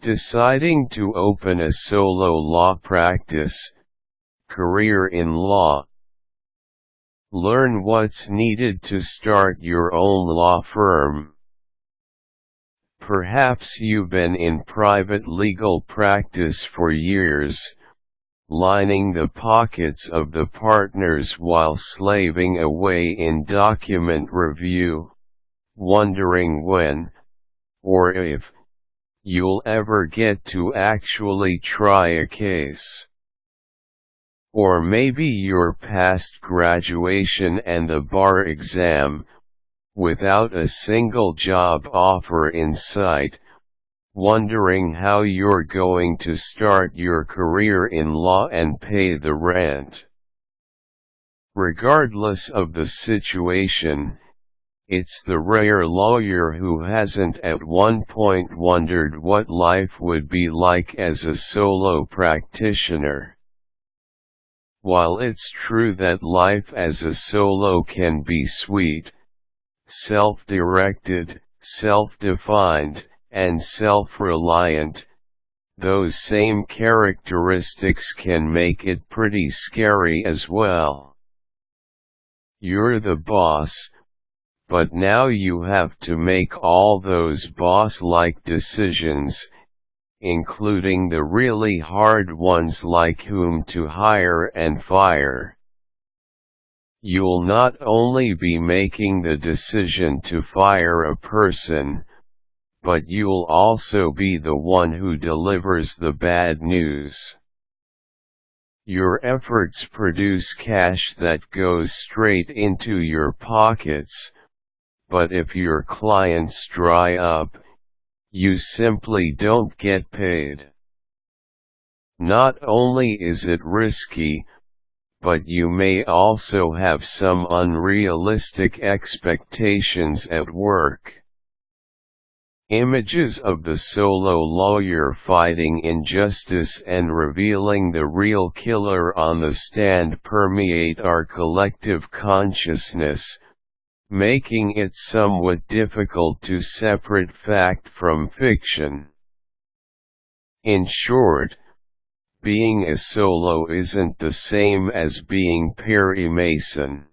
Deciding to open a solo law practice, career in law. Learn what's needed to start your own law firm. Perhaps you've been in private legal practice for years, lining the pockets of the partners while slaving away in document review, wondering when, or if, you'll ever get to actually try a case. Or maybe you're past graduation and the bar exam, without a single job offer in sight, wondering how you're going to start your career in law and pay the rent. Regardless of the situation, it's the rare lawyer who hasn't at one point wondered what life would be like as a solo practitioner. While it's true that life as a solo can be sweet, self-directed, self-defined, and self-reliant, those same characteristics can make it pretty scary as well. You're the boss, but now you have to make all those boss-like decisions, including the really hard ones like whom to hire and fire. You'll not only be making the decision to fire a person, but you'll also be the one who delivers the bad news. Your efforts produce cash that goes straight into your pockets, but if your clients dry up, you simply don't get paid. Not only is it risky, but you may also have some unrealistic expectations at work. Images of the solo lawyer fighting injustice and revealing the real killer on the stand permeate our collective consciousness, making it somewhat difficult to separate fact from fiction. In short, being a solo isn't the same as being Perry Mason.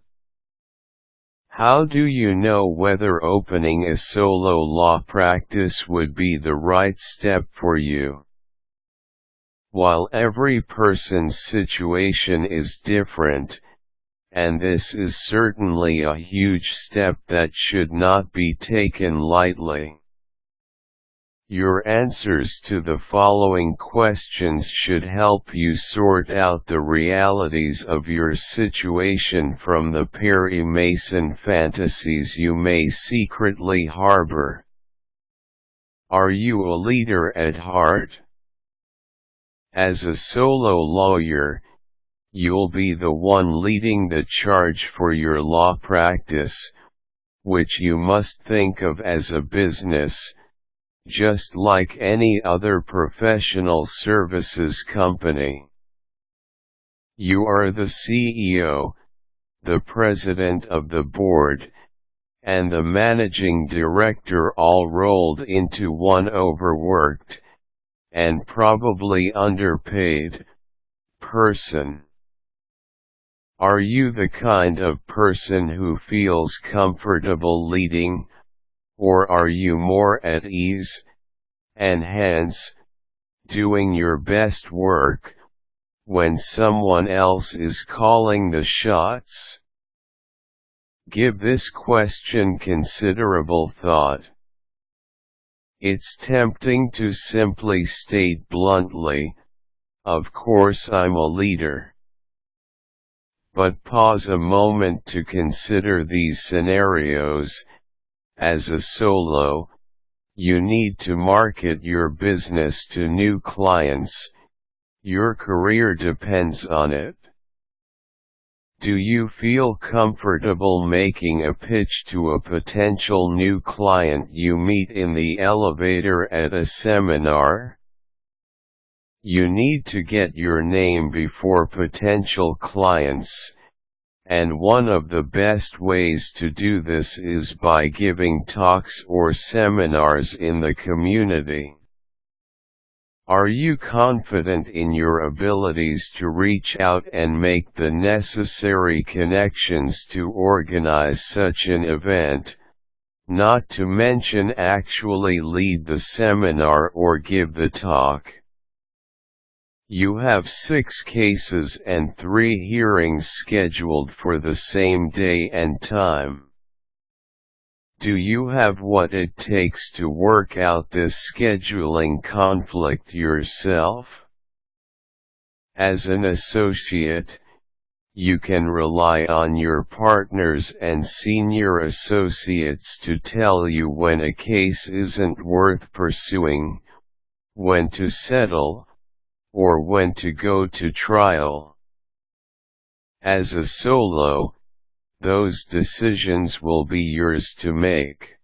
How do you know whether opening a solo law practice would be the right step for you? While every person's situation is different, and this is certainly a huge step that should not be taken lightly, your answers to the following questions should help you sort out the realities of your situation from the Perry Mason fantasies you may secretly harbor. Are you a leader at heart? As a solo lawyer, you'll be the one leading the charge for your law practice, which you must think of as a business, just like any other professional services company. You are the CEO, the president of the board, and the managing director all rolled into one overworked, and probably underpaid, person. Are you the kind of person who feels comfortable leading, or are you more at ease, and hence, doing your best work, when someone else is calling the shots? Give this question considerable thought. It's tempting to simply state bluntly, "Of course I'm a leader." But pause a moment to consider these scenarios. As a solo, you need to market your business to new clients. Your career depends on it. Do you feel comfortable making a pitch to a potential new client you meet in the elevator at a seminar? You need to get your name before potential clients, and one of the best ways to do this is by giving talks or seminars in the community. Are you confident in your abilities to reach out and make the necessary connections to organize such an event, not to mention actually lead the seminar or give the talk? You have 6 cases and 3 hearings scheduled for the same day and time. Do you have what it takes to work out this scheduling conflict yourself? As an associate, you can rely on your partners and senior associates to tell you when a case isn't worth pursuing, when to settle, or when to go to trial. As a solo, those decisions will be yours to make.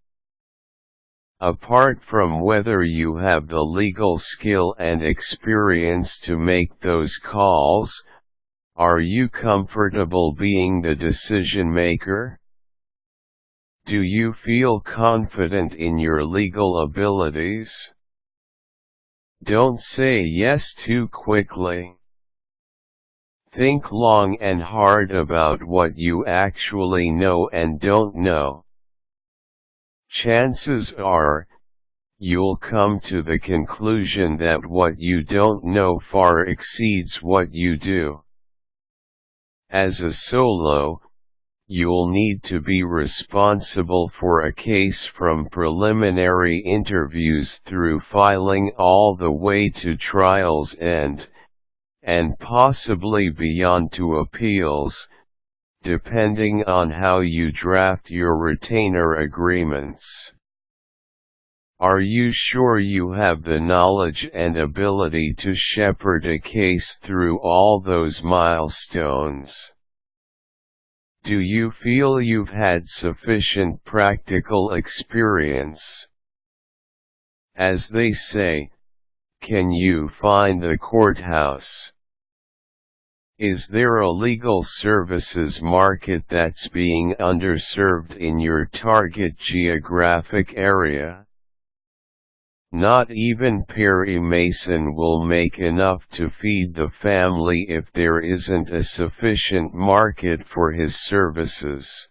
Apart from whether you have the legal skill and experience to make those calls, are you comfortable being the decision maker? Do you feel confident in your legal abilities? Don't say yes too quickly. Think long and hard about what you actually know and don't know. Chances are, you'll come to the conclusion that what you don't know far exceeds what you do. As a solo, you'll need to be responsible for a case from preliminary interviews through filing all the way to trial's end, and possibly beyond to appeals, depending on how you draft your retainer agreements. Are you sure you have the knowledge and ability to shepherd a case through all those milestones? Do you feel you've had sufficient practical experience? As they say, can you find the courthouse? Is there a legal services market that's being underserved in your target geographic area? Not even Perry Mason will make enough to feed the family if there isn't a sufficient market for his services.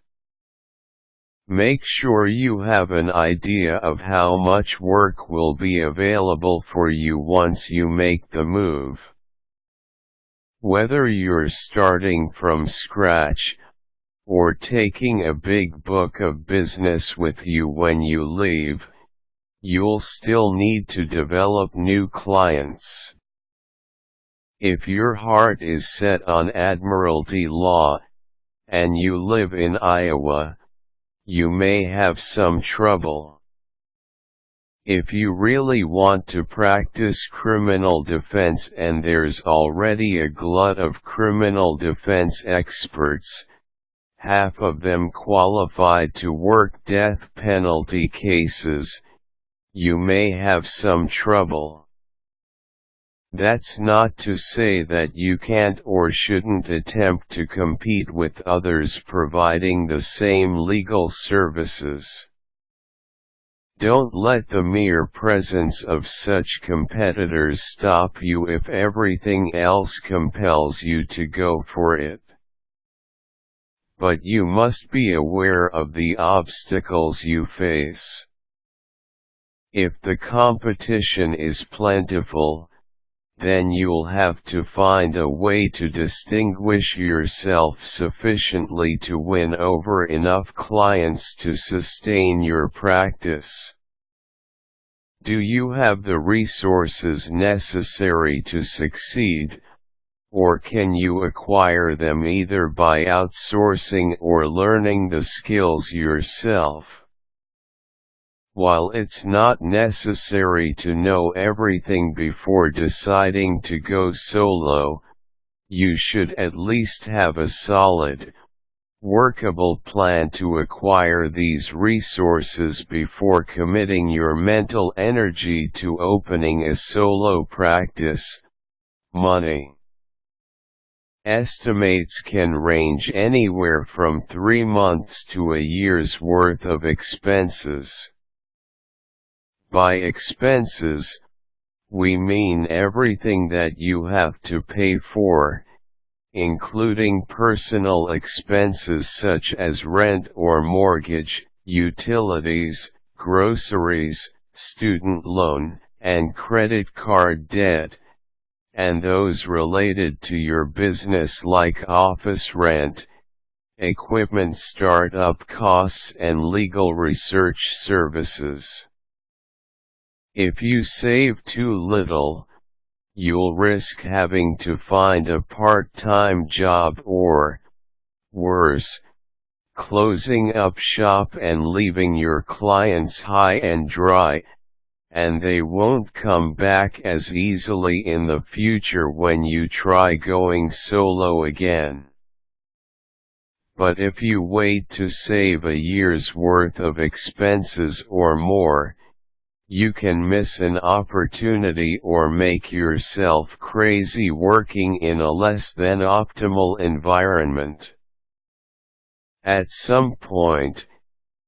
Make sure you have an idea of how much work will be available for you once you make the move. Whether you're starting from scratch, or taking a big book of business with you when you leave, you'll still need to develop new clients. If your heart is set on admiralty law, and you live in Iowa, you may have some trouble. If you really want to practice criminal defense and there's already a glut of criminal defense experts, half of them qualified to work death penalty cases, you may have some trouble. That's not to say that you can't or shouldn't attempt to compete with others providing the same legal services. Don't let the mere presence of such competitors stop you if everything else compels you to go for it. But you must be aware of the obstacles you face. If the competition is plentiful, then you'll have to find a way to distinguish yourself sufficiently to win over enough clients to sustain your practice. Do you have the resources necessary to succeed, or can you acquire them either by outsourcing or learning the skills yourself? While it's not necessary to know everything before deciding to go solo, you should at least have a solid, workable plan to acquire these resources before committing your mental energy to opening a solo practice. Money estimates can range anywhere from 3 months to a year's worth of expenses. By expenses, we mean everything that you have to pay for, including personal expenses such as rent or mortgage, utilities, groceries, student loan, and credit card debt, and those related to your business like office rent, equipment startup costs and legal research services. If you save too little, you'll risk having to find a part-time job or, worse, closing up shop and leaving your clients high and dry, and they won't come back as easily in the future when you try going solo again. But if you wait to save a year's worth of expenses or more, you can miss an opportunity or make yourself crazy working in a less than optimal environment. At some point,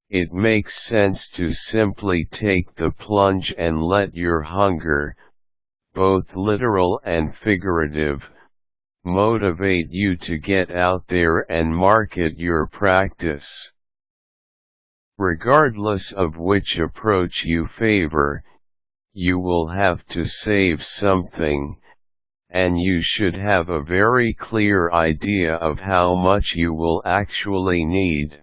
it makes sense to simply take the plunge and let your hunger, both literal and figurative, motivate you to get out there and market your practice. Regardless of which approach you favor, you will have to save something, and you should have a very clear idea of how much you will actually need.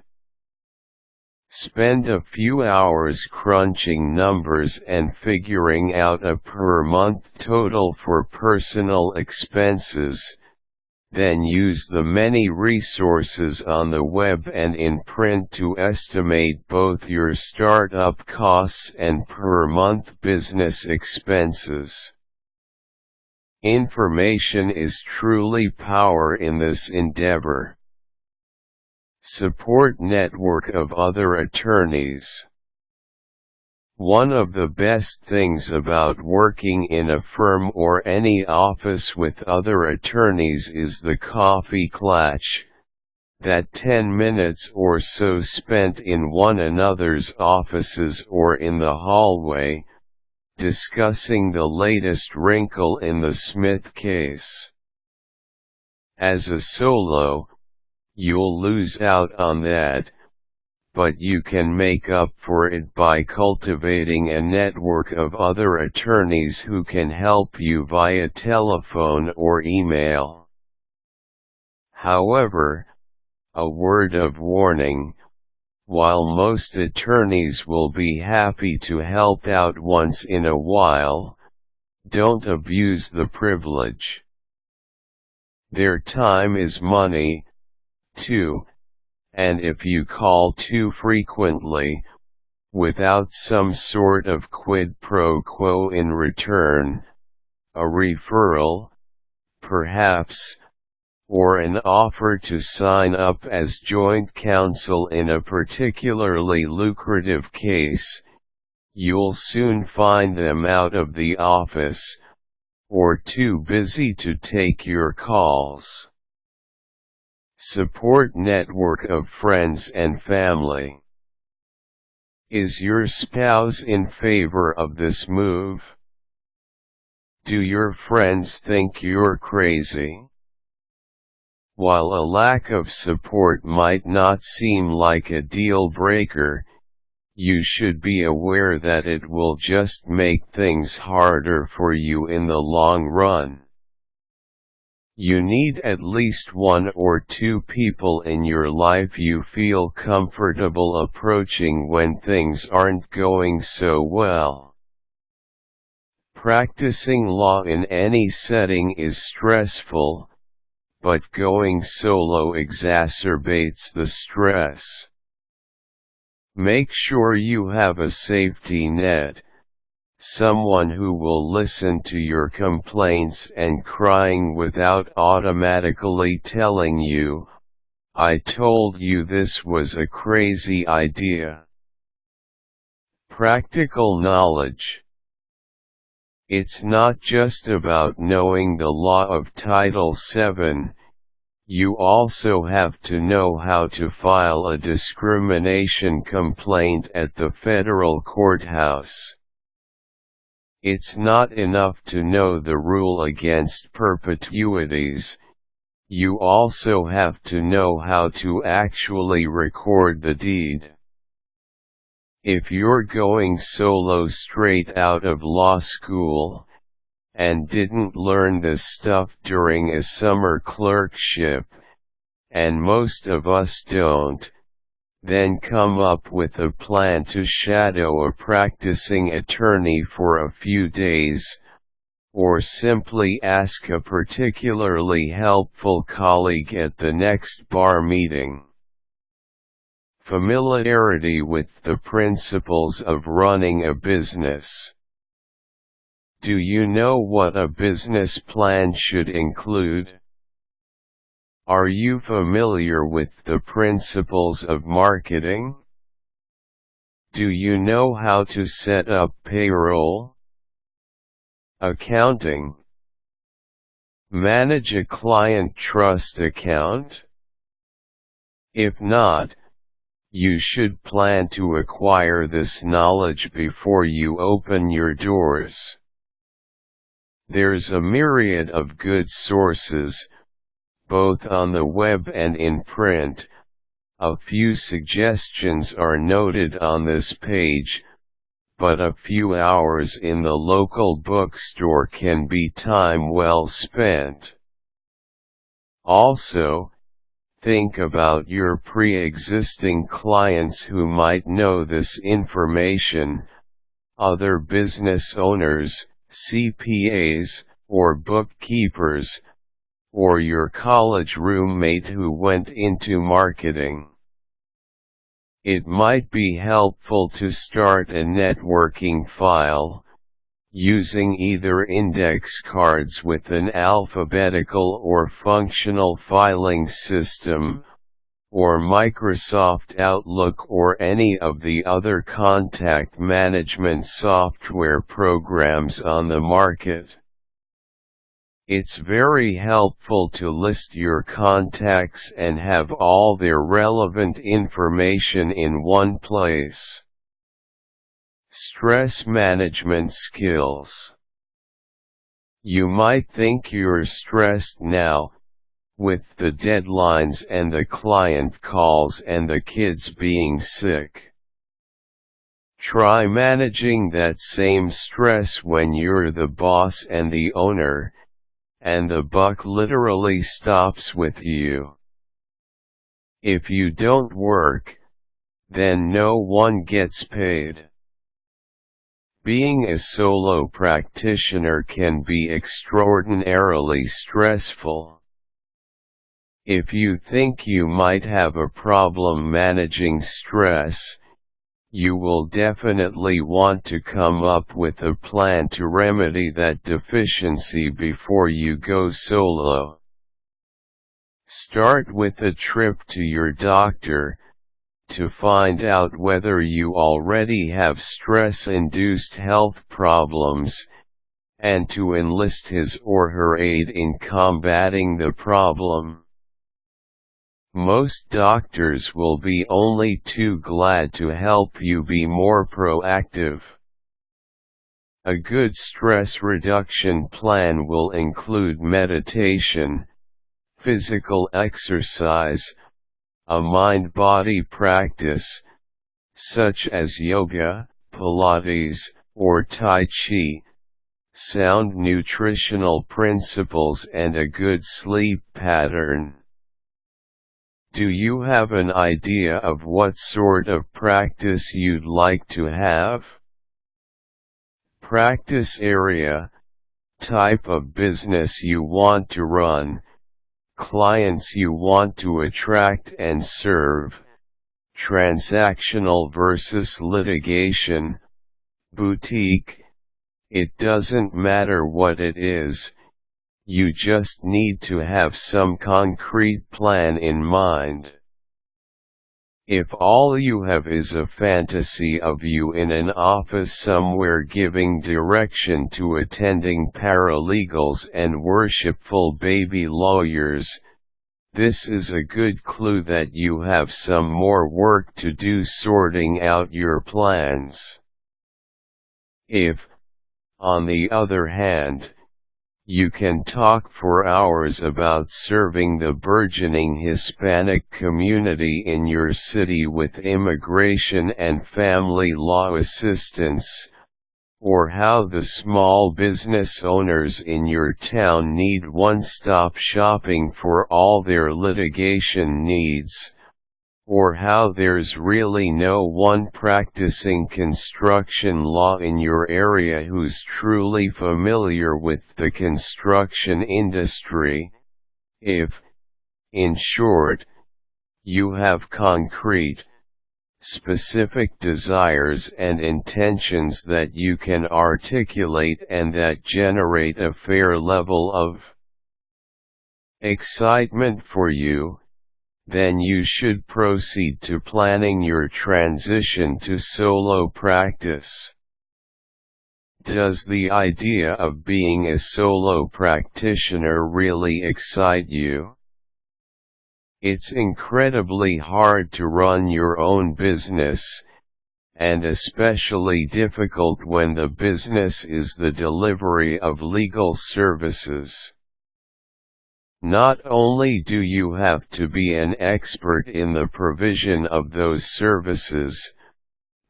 Spend a few hours crunching numbers and figuring out a per-month total for personal expenses, then use the many resources on the web and in print to estimate both your startup costs and per-month business expenses. Information is truly power in this endeavor. Support network of other attorneys. One of the best things about working in a firm or any office with other attorneys is the coffee klatch, that 10 minutes or so spent in one another's offices or in the hallway, discussing the latest wrinkle in the Smith case. As a solo, you'll lose out on that, but you can make up for it by cultivating a network of other attorneys who can help you via telephone or email. However, a word of warning: while most attorneys will be happy to help out once in a while, don't abuse the privilege. Their time is money, too, and if you call too frequently, without some sort of quid pro quo in return, a referral, perhaps, or an offer to sign up as joint counsel in a particularly lucrative case, you'll soon find them out of the office, or too busy to take your calls. Support network of friends and family. Is your spouse in favor of this move? Do your friends think you're crazy? While a lack of support might not seem like a deal breaker, you should be aware that it will just make things harder for you in the long run. You need at least one or two people in your life you feel comfortable approaching when things aren't going so well. Practicing law in any setting is stressful, but going solo exacerbates the stress. Make sure you have a safety net. Someone who will listen to your complaints and crying without automatically telling you, "I told you this was a crazy idea." Practical knowledge. It's not just about knowing the law of Title VII, you also have to know how to file a discrimination complaint at the federal courthouse. It's not enough to know the rule against perpetuities, you also have to know how to actually record the deed. If you're going solo straight out of law school, and didn't learn this stuff during a summer clerkship, and most of us don't, then come up with a plan to shadow a practicing attorney for a few days, or simply ask a particularly helpful colleague at the next bar meeting. Familiarity with the principles of running a business. Do you know what a business plan should include? Are you familiar with the principles of marketing? Do you know how to set up payroll? Accounting? Manage a client trust account? If not, you should plan to acquire this knowledge before you open your doors. There's a myriad of good sources, both on the web and in print. A few suggestions are noted on this page, but a few hours in the local bookstore can be time well spent. Also, think about your pre-existing clients who might know this information, other business owners, CPAs, or bookkeepers, or your college roommate who went into marketing. It might be helpful to start a networking file, using either index cards with an alphabetical or functional filing system, or Microsoft Outlook or any of the other contact management software programs on the market. It's very helpful to list your contacts and have all their relevant information in one place. Stress management skills. You might think you're stressed now, with the deadlines and the client calls and the kids being sick. Try managing that same stress when you're the boss and the owner, and the buck literally stops with you. If you don't work, then no one gets paid. Being a solo practitioner can be extraordinarily stressful. If you think you might have a problem managing stress, you will definitely want to come up with a plan to remedy that deficiency before you go solo. Start with a trip to your doctor, to find out whether you already have stress-induced health problems, and to enlist his or her aid in combating the problem. Most doctors will be only too glad to help you be more proactive. A good stress reduction plan will include meditation, physical exercise, a mind-body practice, such as yoga, Pilates, or Tai Chi, sound nutritional principles and a good sleep pattern. Do you have an idea of what sort of practice you'd like to have? Practice area, type of business you want to run, clients you want to attract and serve, transactional versus litigation, boutique, it doesn't matter what it is, you just need to have some concrete plan in mind. If all you have is a fantasy of you in an office somewhere giving direction to attending paralegals and worshipful baby lawyers, this is a good clue that you have some more work to do sorting out your plans. If, On the other hand, you can talk for hours about serving the burgeoning Hispanic community in your city with immigration and family law assistance, or how the small business owners in your town need one-stop shopping for all their litigation needs, or how there's really no one practicing construction law in your area who's truly familiar with the construction industry. If, in short, you have concrete, specific desires and intentions that you can articulate and that generate a fair level of excitement for you, then you should proceed to planning your transition to solo practice. Does the idea of being a solo practitioner really excite you? It's incredibly hard to run your own business, and especially difficult when the business is the delivery of legal services. Not only do you have to be an expert in the provision of those services,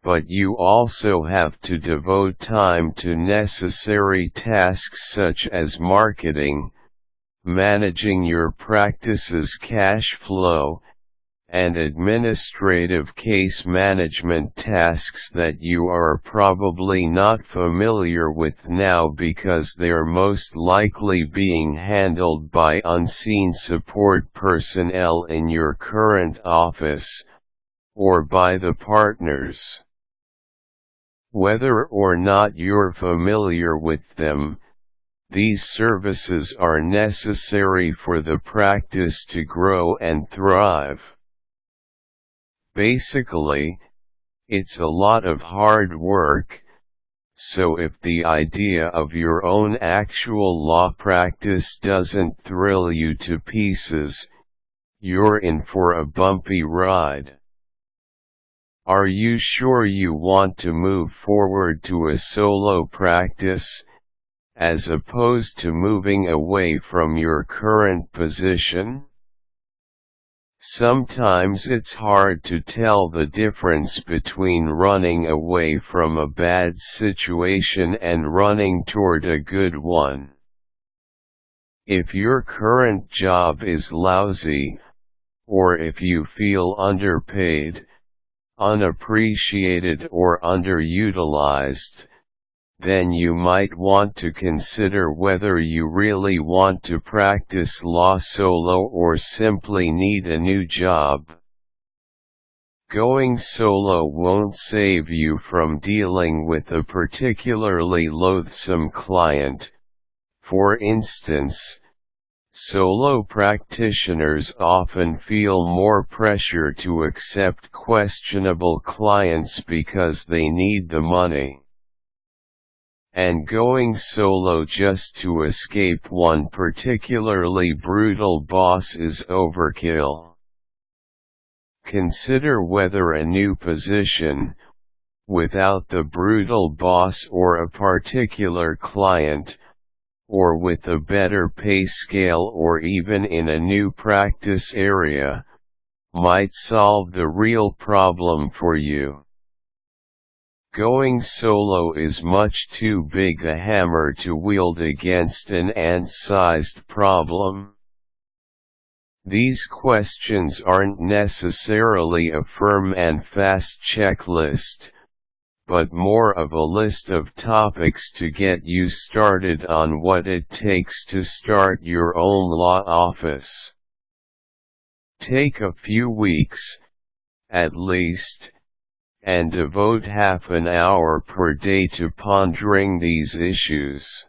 but you also have to devote time to necessary tasks such as marketing, managing your practice's cash flow, and administrative case management tasks that you are probably not familiar with now because they're most likely being handled by unseen support personnel in your current office, or by the partners. Whether or not you're familiar with them, these services are necessary for the practice to grow and thrive. Basically, it's a lot of hard work, so if the idea of your own actual law practice doesn't thrill you to pieces, you're in for a bumpy ride. Are you sure you want to move forward to a solo practice, as opposed to moving away from your current position? Sometimes it's hard to tell the difference between running away from a bad situation and running toward a good one. If your current job is lousy, or if you feel underpaid, unappreciated or underutilized, then you might want to consider whether you really want to practice law solo or simply need a new job. Going solo won't save you from dealing with a particularly loathsome client. For instance, solo practitioners often feel more pressure to accept questionable clients because they need the money. And going solo just to escape one particularly brutal boss is overkill. Consider whether a new position, without the brutal boss or a particular client, or with a better pay scale or even in a new practice area, might solve the real problem for you. Going solo is much too big a hammer to wield against an ant-sized problem. These questions aren't necessarily a firm and fast checklist, but more of a list of topics to get you started on what it takes to start your own law office. Take a few weeks, at least, and devote half an hour per day to pondering these issues.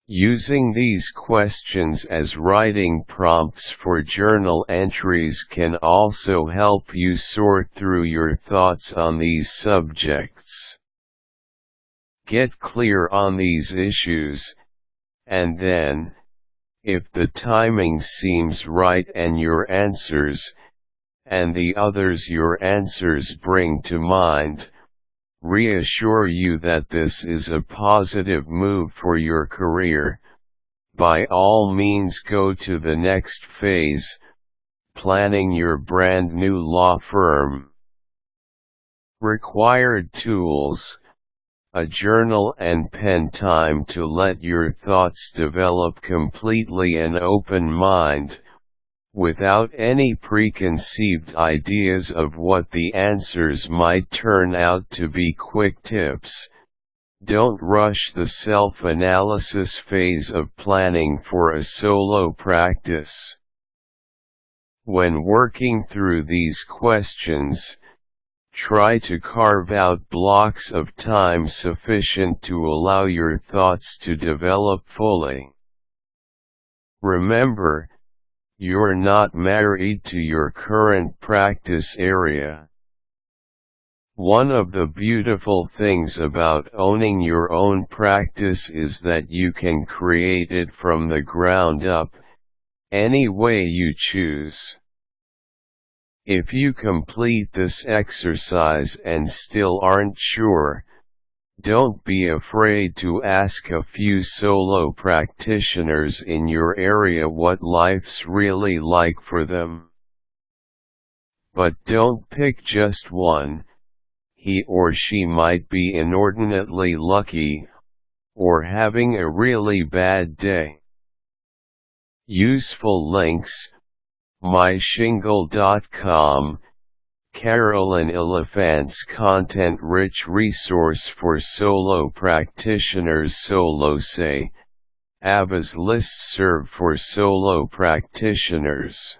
Using these questions as writing prompts for journal entries can also help you sort through your thoughts on these subjects. Get clear on these issues, and then, if the timing seems right and your answers, and the others your answers bring to mind, reassure you that this is a positive move for your career. By all means, go to the next phase, planning your brand new law firm. Required tools: a journal and pen, time to let your thoughts develop completely, an open mind, without any preconceived ideas of what the answers might turn out to be. Quick tips: don't rush the self-analysis phase of planning for a solo practice. When working through these questions, try to carve out blocks of time sufficient to allow your thoughts to develop fully. Remember, you're not married to your current practice area. One of the beautiful things about owning your own practice is that you can create it from the ground up, any way you choose. If you complete this exercise and still aren't sure, don't be afraid to ask a few solo practitioners in your area what life's really like for them. But don't pick just one. He or she might be inordinately lucky, or having a really bad day. Useful links: myshingle.com, Carolyn Oliphant's content-rich resource for solo practitioners, SoloSay, Ava's listserv for solo practitioners.